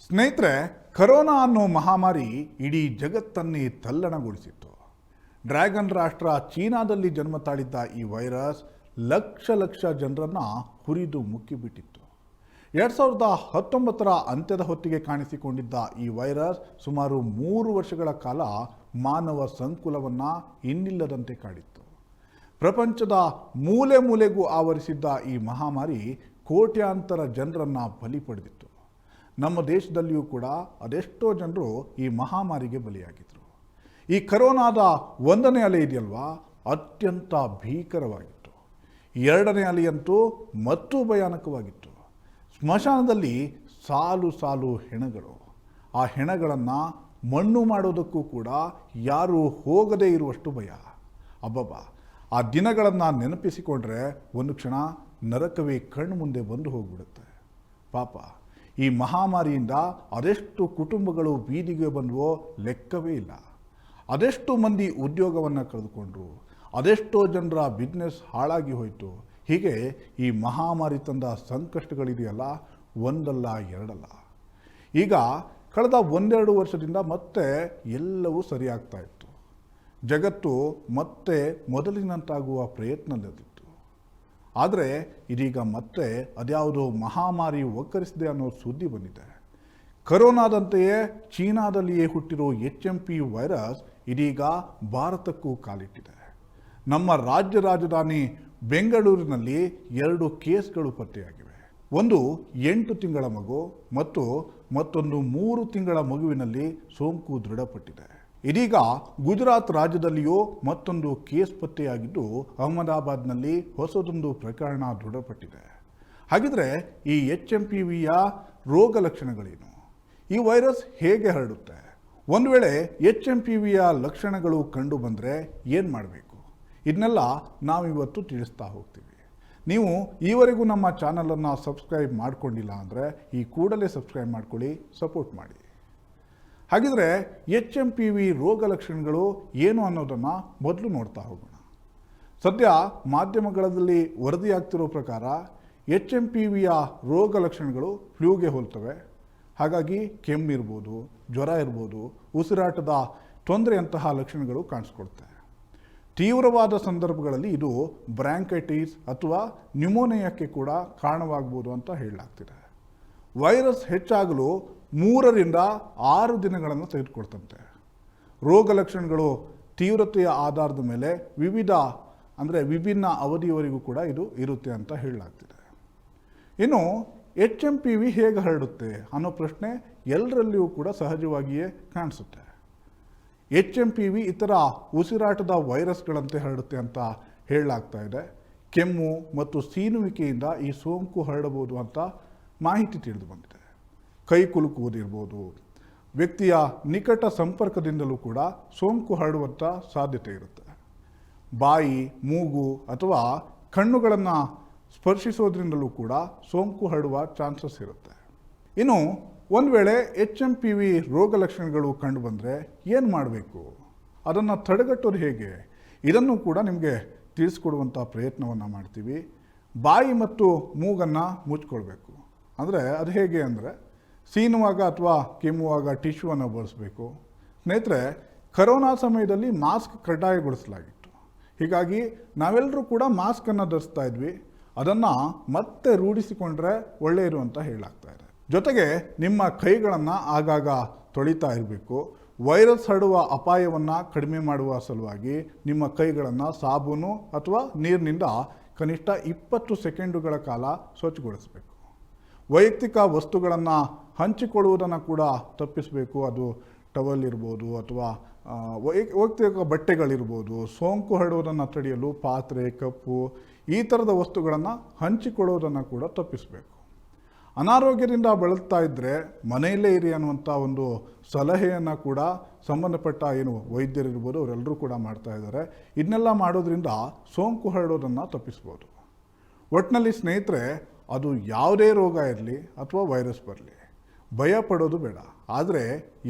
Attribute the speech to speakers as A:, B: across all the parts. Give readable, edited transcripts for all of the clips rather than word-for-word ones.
A: ಸ್ನೇಹಿತರೆ, ಕರೋನಾ ಅನ್ನೋ ಮಹಾಮಾರಿ ಇಡೀ ಜಗತ್ತನ್ನೇ ತಲ್ಲಣಗೊಳಿಸಿತ್ತು. ಡ್ರ್ಯಾಗನ್ ರಾಷ್ಟ್ರ ಚೀನಾದಲ್ಲಿ ಜನ್ಮ ತಾಳಿದ್ದ ಈ ವೈರಸ್ ಲಕ್ಷ ಜನರನ್ನು ಹುರಿದು ಮುಕ್ಕಿಬಿಟ್ಟಿತ್ತು. 2019 ಅಂತ್ಯದ ಹೊತ್ತಿಗೆ ಕಾಣಿಸಿಕೊಂಡಿದ್ದ ಈ ವೈರಸ್ ಸುಮಾರು 3 ವರ್ಷಗಳ ಕಾಲ ಮಾನವ ಸಂಕುಲವನ್ನು ಇನ್ನಿಲ್ಲದಂತೆ ಕಾಡಿತ್ತು. ಪ್ರಪಂಚದ ಮೂಲೆ ಮೂಲೆಗೂ ಆವರಿಸಿದ್ದ ಈ ಮಹಾಮಾರಿ ಕೋಟ್ಯಾಂತರ ಜನರನ್ನು ಬಲಿ ಪಡೆದಿತ್ತು. ನಮ್ಮ ದೇಶದಲ್ಲಿಯೂ ಕೂಡ ಅದೆಷ್ಟೋ ಜನರು ಈ ಮಹಾಮಾರಿಗೆ ಬಲಿಯಾಗಿದ್ದರು. ಈ ಕರೋನಾದ 1ನೇ ಅಲೆ ಇದೆಯಲ್ವಾ, ಅತ್ಯಂತ ಭೀಕರವಾಗಿತ್ತು. 2ನೇ ಅಲೆಯಂತೂ ಮತ್ತೂ ಭಯಾನಕವಾಗಿತ್ತು. ಸ್ಮಶಾನದಲ್ಲಿ ಸಾಲು ಹೆಣಗಳು. ಆ ಹೆಣಗಳನ್ನು ಮಣ್ಣು ಮಾಡೋದಕ್ಕೂ ಕೂಡ ಯಾರೂ ಹೋಗದೇ ಇರುವಷ್ಟು ಭಯ. ಅಬ್ಬಬ್ಬಾ, ಆ ದಿನಗಳನ್ನು ನೆನಪಿಸಿಕೊಂಡ್ರೆ ಒಂದು ಕ್ಷಣ ನರಕವೇ ಕಣ್ಣು ಮುಂದೆ ಬಂದು ಹೋಗ್ಬಿಡುತ್ತೆ. ಪಾಪ, ಈ ಮಹಾಮಾರಿಯಿಂದ ಅದೆಷ್ಟು ಕುಟುಂಬಗಳು ಬೀದಿಗೆ ಬಂದವೋ ಲೆಕ್ಕವೇ ಇಲ್ಲ. ಅದೆಷ್ಟು ಮಂದಿ ಉದ್ಯೋಗವನ್ನು ಕಳೆದುಕೊಂಡ್ರು, ಅದೆಷ್ಟೋ ಜನರ ಬಿಸ್ನೆಸ್ ಹಾಳಾಗಿ ಹೋಯಿತು. ಹೀಗೆ ಈ ಮಹಾಮಾರಿ ತಂದ ಸಂಕಷ್ಟಗಳಿದೆಯಲ್ಲ, ಒಂದಲ್ಲ ಎರಡಲ್ಲ. ಈಗ ಕಳೆದ 1-2 ವರ್ಷದಿಂದ ಮತ್ತೆ ಎಲ್ಲವೂ ಸರಿಯಾಗ್ತಾ ಇತ್ತು. ಜಗತ್ತು ಮತ್ತೆ ಮೊದಲಿನಂತಾಗುವ ಪ್ರಯತ್ನದಲ್ಲಿತ್ತು. ಆದರೆ ಇದೀಗ ಮತ್ತೆ ಅದ್ಯಾವುದೋ ಮಹಾಮಾರಿ ಒಕ್ಕರಿಸಿದೆ ಅನ್ನೋ ಸುದ್ದಿ ಬಂದಿದೆ. ಕರೋನಾದಂತೆಯೇ ಚೀನಾದಲ್ಲಿಯೇ ಹುಟ್ಟಿರೋ HMP ವೈರಸ್ ಇದೀಗ ಭಾರತಕ್ಕೂ ಕಾಲಿಟ್ಟಿದೆ. ನಮ್ಮ ರಾಜಧಾನಿ ಬೆಂಗಳೂರಿನಲ್ಲಿ 2 ಕೇಸ್ಗಳು ಪತ್ತೆಯಾಗಿವೆ. ಒಂದು 8 ತಿಂಗಳ ಮಗು ಮತ್ತು ಮತ್ತೊಂದು 3 ತಿಂಗಳ ಮಗುವಿನಲ್ಲಿ ಸೋಂಕು ದೃಢಪಟ್ಟಿದೆ. ಇದೀಗ ಗುಜರಾತ್ ರಾಜ್ಯದಲ್ಲಿಯೂ ಮತ್ತೊಂದು ಕೇಸ್ ಪತ್ತೆಯಾಗಿದ್ದು, ಅಹಮದಾಬಾದ್ನಲ್ಲಿ ಹೊಸದೊಂದು ಪ್ರಕರಣ ದೃಢಪಟ್ಟಿದೆ. ಹಾಗಿದ್ರೆ ಈ HMPVಯ ರೋಗ ಲಕ್ಷಣಗಳೇನು? ಈ ವೈರಸ್ ಹೇಗೆ ಹರಡುತ್ತೆ? ಒಂದು ವೇಳೆ HMPVಯ ಲಕ್ಷಣಗಳು ಕಂಡು ಬಂದರೆ ಏನು ಮಾಡಬೇಕು? ಇದನ್ನೆಲ್ಲ ನಾವಿವತ್ತು ತಿಳಿಸ್ತಾ ಹೋಗ್ತೀವಿ. ನೀವು ಈವರೆಗೂ ನಮ್ಮ ಚಾನಲನ್ನು ಸಬ್ಸ್ಕ್ರೈಬ್ ಮಾಡ್ಕೊಂಡಿಲ್ಲ ಅಂದರೆ ಈ ಕೂಡಲೇ ಸಬ್ಸ್ಕ್ರೈಬ್ ಮಾಡ್ಕೊಳ್ಳಿ, ಸಪೋರ್ಟ್ ಮಾಡಿ. ಹಾಗಿದ್ರೆ HMPV ರೋಗ ಲಕ್ಷಣಗಳು ಏನು ಅನ್ನೋದನ್ನು ಮೊದಲು ನೋಡ್ತಾ ಹೋಗೋಣ. ಸದ್ಯ ಮಾಧ್ಯಮಗಳಲ್ಲಿ ವರದಿಯಾಗ್ತಿರೋ ಪ್ರಕಾರ HMPVಯ ರೋಗ ಲಕ್ಷಣಗಳು ಫ್ಲೂಗೆ ಹೋಲ್ತವೆ. ಹಾಗಾಗಿ ಕೆಮ್ಮಿರ್ಬೋದು, ಜ್ವರ ಇರ್ಬೋದು, ಉಸಿರಾಟದ ತೊಂದರೆಯಂತಹ ಲಕ್ಷಣಗಳು ಕಾಣಿಸ್ಕೊಳ್ತವೆ. ತೀವ್ರವಾದ ಸಂದರ್ಭಗಳಲ್ಲಿ ಇದು ಬ್ರಾಂಕೈಟಿಸ್ ಅಥವಾ ನ್ಯೂಮೋನಿಯಾಕ್ಕೆ ಕೂಡ ಕಾರಣವಾಗ್ಬೋದು ಅಂತ ಹೇಳಲಾಗ್ತಿದೆ. ವೈರಸ್ ಹೆಚ್ಚಾಗಲು 3 ರಿಂದ 6 ದಿನಗಳನ್ನು ತೆಗೆದುಕೊಳ್ತಂತೆ. ರೋಗ ಲಕ್ಷಣಗಳು ತೀವ್ರತೆಯ ಆಧಾರದ ಮೇಲೆ ವಿಭಿನ್ನ ಅವಧಿಯವರೆಗೂ ಕೂಡ ಇದು ಇರುತ್ತೆ ಅಂತ ಹೇಳಲಾಗ್ತಿದೆ. ಇನ್ನು HMPV ಹೇಗೆ ಹರಡುತ್ತೆ ಅನ್ನೋ ಪ್ರಶ್ನೆ ಎಲ್ಲರಲ್ಲಿಯೂ ಕೂಡ ಸಹಜವಾಗಿಯೇ ಕಾಣಿಸುತ್ತೆ. HMPV ಇತರ ಉಸಿರಾಟದ ವೈರಸ್ಗಳಂತೆ ಹರಡುತ್ತೆ ಅಂತ ಹೇಳಲಾಗ್ತಾ ಇದೆ. ಕೆಮ್ಮು ಮತ್ತು ಸೀನುವಿಕೆಯಿಂದ ಈ ಸೋಂಕು ಹರಡಬಹುದು ಅಂತ ಮಾಹಿತಿ ತಿಳಿದು ಬಂದಿದೆ. ಕೈ ಕುಲುಕುವುದಿರ್ಬೋದು, ವ್ಯಕ್ತಿಯ ನಿಕಟ ಸಂಪರ್ಕದಿಂದಲೂ ಕೂಡ ಸೋಂಕು ಹರಡುವಂಥ ಸಾಧ್ಯತೆ ಇರುತ್ತೆ. ಬಾಯಿ, ಮೂಗು ಅಥವಾ ಕಣ್ಣುಗಳನ್ನು ಸ್ಪರ್ಶಿಸೋದ್ರಿಂದಲೂ ಕೂಡ ಸೋಂಕು ಹರಡುವ ಚಾನ್ಸಸ್ ಇರುತ್ತೆ. ಇನ್ನು ಒಂದು ವೇಳೆ HMPV ರೋಗ ಲಕ್ಷಣಗಳು ಕಂಡು ಬಂದರೆ ಏನು ಮಾಡಬೇಕು, ಅದನ್ನು ತಡೆಗಟ್ಟೋದು ಹೇಗೆ, ಇದನ್ನು ಕೂಡ ನಿಮಗೆ ತಿಳಿಸ್ಕೊಡುವಂಥ ಪ್ರಯತ್ನವನ್ನು ಮಾಡ್ತೀವಿ. ಬಾಯಿ ಮತ್ತು ಮೂಗನ್ನು ಮುಚ್ಕೊಳ್ಬೇಕು. ಅಂದರೆ ಅದು ಹೇಗೆ ಅಂದರೆ, ಸೀನುವಾಗ ಅಥವಾ ಕೆಮ್ಮುವಾಗ ಟಿಶ್ಯೂವನ್ನು ಬಳಸಬೇಕು. ಸ್ನೇಹಿತರೆ, ಕರೋನಾ ಸಮಯದಲ್ಲಿ ಮಾಸ್ಕ್ ಕಡ್ಡಾಯಗೊಳಿಸಲಾಗಿತ್ತು. ಹೀಗಾಗಿ ನಾವೆಲ್ಲರೂ ಕೂಡ ಮಾಸ್ಕನ್ನು ಧರಿಸ್ತಾ ಇದ್ವಿ. ಅದನ್ನು ಮತ್ತೆ ರೂಢಿಸಿಕೊಂಡ್ರೆ ಒಳ್ಳೆಯದು ಅಂತ ಹೇಳಲಾಗ್ತಾ ಇದೆ. ಜೊತೆಗೆ ನಿಮ್ಮ ಕೈಗಳನ್ನು ಆಗಾಗ ತೊಳಿತಾ ಇರಬೇಕು. ವೈರಸ್ ಹರಡುವ ಅಪಾಯವನ್ನು ಕಡಿಮೆ ಮಾಡುವ ಸಲುವಾಗಿ ನಿಮ್ಮ ಕೈಗಳನ್ನು ಸಾಬೂನು ಅಥವಾ ನೀರಿನಿಂದ ಕನಿಷ್ಠ 20 ಸೆಕೆಂಡುಗಳ ಕಾಲ ಸ್ವಚ್ಛಗೊಳಿಸಬೇಕು. ವೈಯಕ್ತಿಕ ವಸ್ತುಗಳನ್ನು ಹಂಚಿಕೊಳ್ಳುವುದನ್ನು ಕೂಡ ತಪ್ಪಿಸಬೇಕು. ಅದು ಟವಲ್ ಇರ್ಬೋದು ಅಥವಾ ವೈಯಕ್ತಿಕ ಬಟ್ಟೆಗಳಿರ್ಬೋದು. ಸೋಂಕು ಹರಡುವುದನ್ನು ತಡೆಯಲು ಪಾತ್ರೆ, ಕಪ್ಪು ಈ ಥರದ ವಸ್ತುಗಳನ್ನು ಹಂಚಿಕೊಳ್ಳುವುದನ್ನು ಕೂಡ ತಪ್ಪಿಸಬೇಕು. ಅನಾರೋಗ್ಯದಿಂದ ಬಳಲ್ತಾ ಇದ್ದರೆ ಮನೆಯಲ್ಲೇ ಇರಿ ಅನ್ನುವಂಥ ಒಂದು ಸಲಹೆಯನ್ನು ಕೂಡ ಸಂಬಂಧಪಟ್ಟ ವೈದ್ಯರಿರ್ಬೋದು ಅವರೆಲ್ಲರೂ ಕೂಡ ಮಾಡ್ತಾ ಇದ್ದಾರೆ. ಇದನ್ನೆಲ್ಲ ಮಾಡೋದ್ರಿಂದ ಸೋಂಕು ಹರಡೋದನ್ನು ತಪ್ಪಿಸ್ಬೋದು. ಒಟ್ಟಿನಲ್ಲಿ ಸ್ನೇಹಿತರೆ, ಅದು ಯಾವುದೇ ರೋಗ ಇರಲಿ ಅಥವಾ ವೈರಸ್ ಬರಲಿ, ಭಯ ಪಡೋದು ಬೇಡ. ಆದರೆ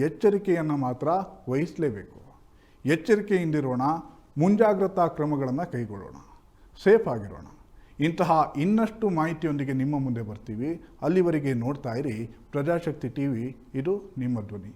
A: ಎಚ್ಚರಿಕೆಯನ್ನು ಮಾತ್ರ ವಹಿಸಲೇಬೇಕು. ಎಚ್ಚರಿಕೆಯಿಂದಿರೋಣ, ಮುಂಜಾಗ್ರತಾ ಕ್ರಮಗಳನ್ನು ಕೈಗೊಳ್ಳೋಣ, ಸೇಫ್ ಆಗಿರೋಣ. ಇಂತಹ ಇನ್ನಷ್ಟು ಮಾಹಿತಿಯೊಂದಿಗೆ ನಿಮ್ಮ ಮುಂದೆ ಬರ್ತೀವಿ. ಅಲ್ಲಿವರೆಗೆ ನೋಡ್ತಾ ಇರಿ ಪ್ರಜಾಶಕ್ತಿ ಟಿವಿ. ಇದು ನಿಮ್ಮ ಧ್ವನಿ.